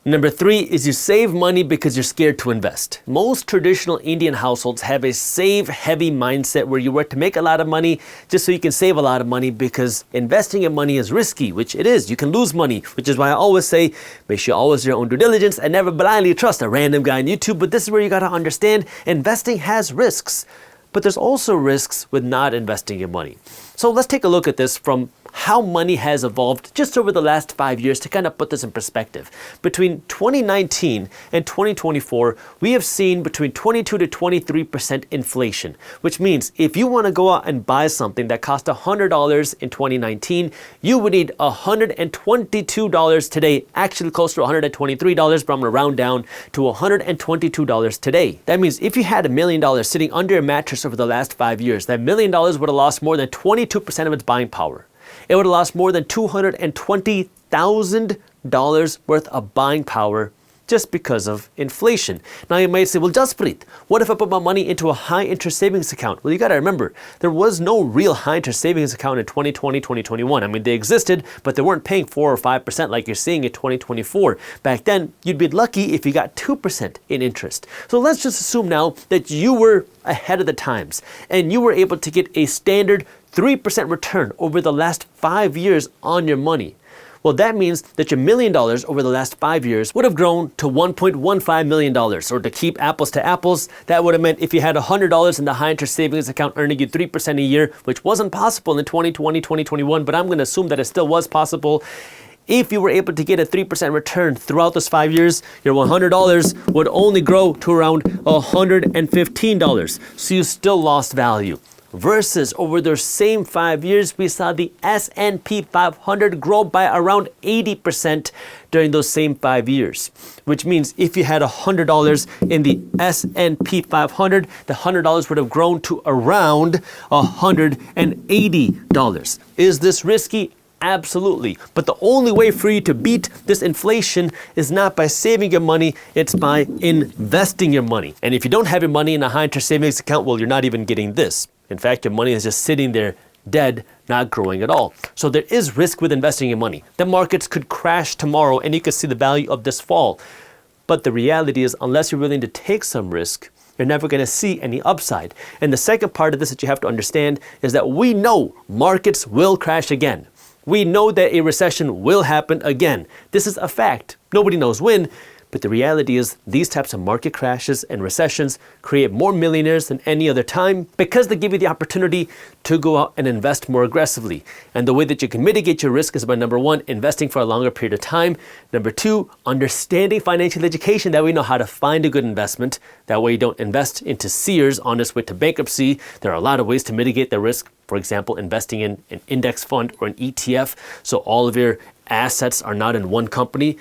Number 3 is you save money because you're scared to invest. Most traditional Indian households have a save-heavy mindset where you work to make a lot of money just so you can save a lot of money, because investing in money is risky, which it is. You can lose money, which is why I always say, make sure you always do your own due diligence and never blindly trust a random guy on YouTube. But this is where you got to understand investing has risks, but there's also risks with not investing your money. So let's take a look at this from how money has evolved just over the last 5 years to kind of put this in perspective. Between 2019 and 2024, we have seen between 22 to 23% inflation, which means if you want to go out and buy something that cost $100 in 2019, you would need $122 today, actually close to $123, but I'm going to round down to $122 today. That means if you had $1 million sitting under your mattress over the last 5 years, that $1 million would have lost more than 22% of its buying power. It would have lost more than $220,000 worth of buying power just because of inflation. Now you might say, well, Jaspreet, what if I put my money into a high interest savings account? Well, you got to remember, there was no real high interest savings account in 2020, 2021. I mean, they existed, but they weren't paying 4 or 5% like you're seeing in 2024. Back then, you'd be lucky if you got 2% in interest. So let's just assume now that you were ahead of the times and you were able to get a standard 3% return over the last 5 years on your money. Well, that means that your $1 million over the last 5 years would have grown to $1.15 million. Or to keep apples to apples, that would have meant if you had $100 in the high interest savings account earning you 3% a year, which wasn't possible in 2020, 2021, but I'm going to assume that it still was possible. If you were able to get a 3% return throughout those 5 years, your $100 would only grow to around $115. So you still lost value. Versus over those same 5 years, we saw the S&P 500 grow by around 80% during those same 5 years. Which means if you had $100 in the S&P 500, the $100 would have grown to around $180. Is this risky? Absolutely. But the only way for you to beat this inflation is not by saving your money, it's by investing your money. And if you don't have your money in a high interest savings account, well, you're not even getting this. In fact, your money is just sitting there dead, not growing at all. So there is risk with investing your money. The markets could crash tomorrow and you could see the value of this fall. But the reality is, unless you're willing to take some risk, you're never going to see any upside. And the second part of this that you have to understand is that we know markets will crash again. We know that a recession will happen again. This is a fact. Nobody knows when. But the reality is these types of market crashes and recessions create more millionaires than any other time because they give you the opportunity to go out and invest more aggressively. And the way that you can mitigate your risk is by, number 1, investing for a longer period of time. Number 2, understanding financial education, that we know how to find a good investment. That way you don't invest into Sears on its way to bankruptcy. There are a lot of ways to mitigate the risk. For example, investing in an index fund or an ETF, so all of your assets are not in one company.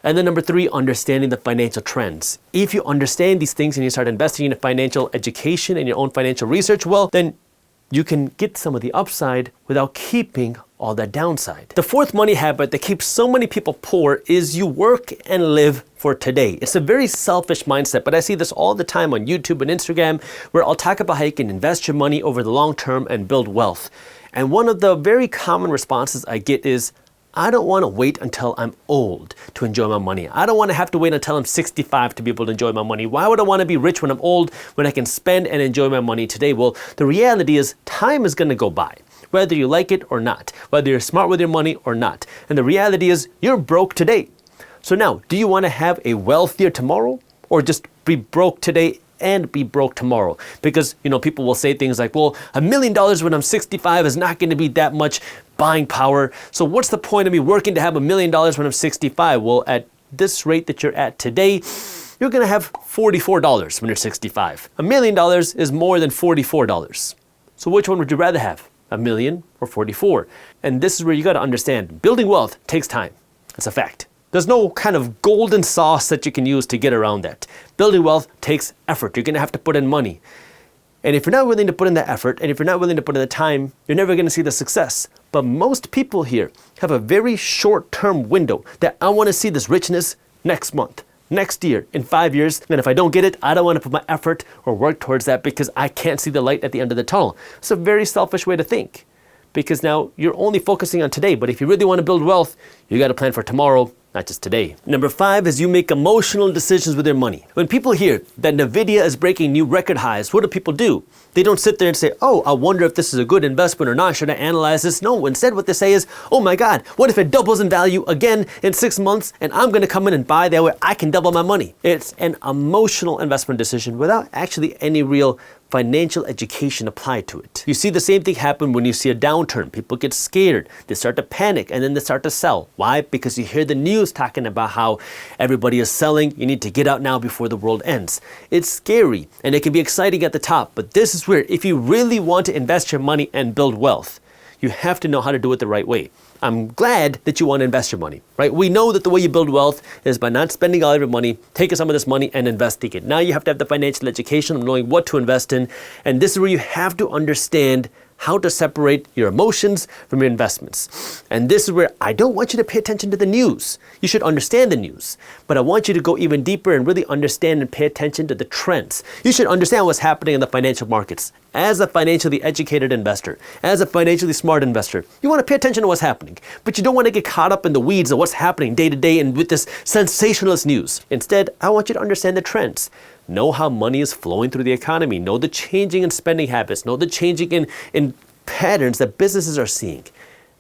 And then number 3, understanding the financial trends. If you understand these things and you start investing in financial education and your own financial research, well, then you can get some of the upside without keeping all that downside. The fourth money habit that keeps so many people poor is you work and live for today. It's a very selfish mindset, but I see this all the time on YouTube and Instagram, where I'll talk about how you can invest your money over the long term and build wealth. And one of the very common responses I get is, I don't want to wait until I'm old to enjoy my money. I don't want to have to wait until I'm 65 to be able to enjoy my money. Why would I want to be rich when I'm old, when I can spend and enjoy my money today? Well, the reality is time is going to go by, whether you like it or not, whether you're smart with your money or not. And the reality is you're broke today. So now, do you want to have a wealthier tomorrow or just be broke today and be broke tomorrow? Because, people will say things like, well, $1 million when I'm 65 is not going to be that much buying power. So what's the point of me working to have $1 million when I'm 65? Well, at this rate that you're at today, you're going to have $44 when you're 65. $1 million is more than $44. So which one would you rather have? $1 million or 44? And this is where you got to understand, building wealth takes time. That's a fact. There's no kind of golden sauce that you can use to get around that. Building wealth takes effort. You're going to have to put in money. And if you're not willing to put in the effort, and if you're not willing to put in the time, you're never going to see the success. But most people here have a very short-term window that I want to see this richness next month, next year, in 5 years. And if I don't get it, I don't want to put my effort or work towards that because I can't see the light at the end of the tunnel. It's a very selfish way to think because now you're only focusing on today. But if you really want to build wealth, you got to plan for tomorrow not just today. Number 5 is you make emotional decisions with your money. When people hear that Nvidia is breaking new record highs, what do? They don't sit there and say, oh, I wonder if this is a good investment or not. Should I analyze this? No, instead what they say is, oh my God, what if it doubles in value again in 6 months and I'm going to come in and buy that way I can double my money? It's an emotional investment decision without actually any real financial education applied to it. You see the same thing happen when you see a downturn. People get scared, they start to panic, and then they start to sell. Why? Because you hear the news talking about how everybody is selling, you need to get out now before the world ends. It's scary, and it can be exciting at the top, but this is where if you really want to invest your money and build wealth, you have to know how to do it the right way. I'm glad that you want to invest your money, right? We know that the way you build wealth is by not spending all of your money, taking some of this money and investing it. Now you have to have the financial education of knowing what to invest in. And this is where you have to understand how to separate your emotions from your investments. And this is where I don't want you to pay attention to the news. You should understand the news, but I want you to go even deeper and really understand and pay attention to the trends. You should understand what's happening in the financial markets. As a financially educated investor, as a financially smart investor, you want to pay attention to what's happening, but you don't want to get caught up in the weeds of what's happening day to day and with this sensationalist news. Instead, I want you to understand the trends. Know how money is flowing through the economy. Know the changing in spending habits. Know the changing in patterns that businesses are seeing.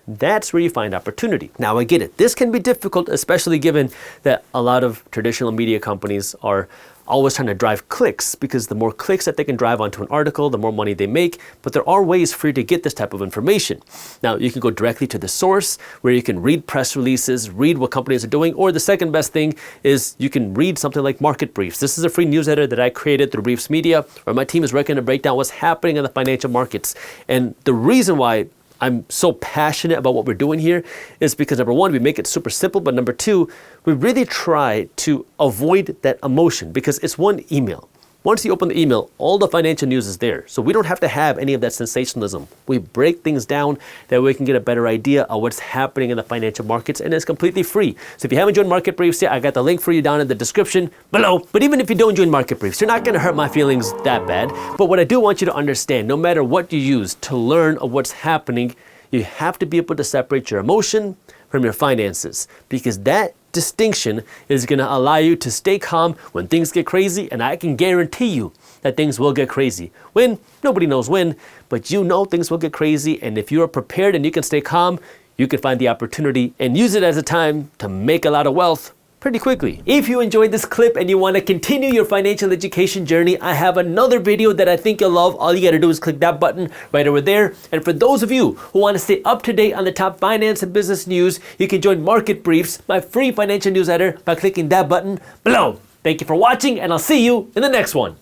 That's where you find opportunity. Now I get it. This can be difficult, especially given that a lot of traditional media companies are always trying to drive clicks, because the more clicks that they can drive onto an article, the more money they make. But there are ways for you to get this type of information. Now you can go directly to the source where you can read press releases, read what companies are doing, or the second best thing is you can read something like Market Briefs. This is a free newsletter that I created through Briefs Media, where my team is working to break down what's happening in the financial markets. And the reason why I'm so passionate about what we're doing here is because number 1, we make it super simple, but number 2, we really try to avoid that emotion, because it's one email. Once you open the email, all the financial news is there. So we don't have to have any of that sensationalism. We break things down that we can get a better idea of what's happening in the financial markets, and it's completely free. So if you haven't joined Market Briefs yet, I got the link for you down in the description below. But even if you don't join Market Briefs, you're not going to hurt my feelings that bad. But what I do want you to understand, no matter what you use to learn of what's happening, you have to be able to separate your emotion from your finances, because that distinction is going to allow you to stay calm when things get crazy. And I can guarantee you that things will get crazy. When? Nobody knows when, but you know things will get crazy. And if you are prepared and you can stay calm, you can find the opportunity and use it as a time to make a lot of wealth pretty quickly. If you enjoyed this clip and you want to continue your financial education journey, I have another video that I think you'll love. All you got to do is click that button right over there. And for those of you who want to stay up to date on the top finance and business news, you can join Market Briefs, my free financial newsletter, by clicking that button below. Thank you for watching, and I'll see you in the next one.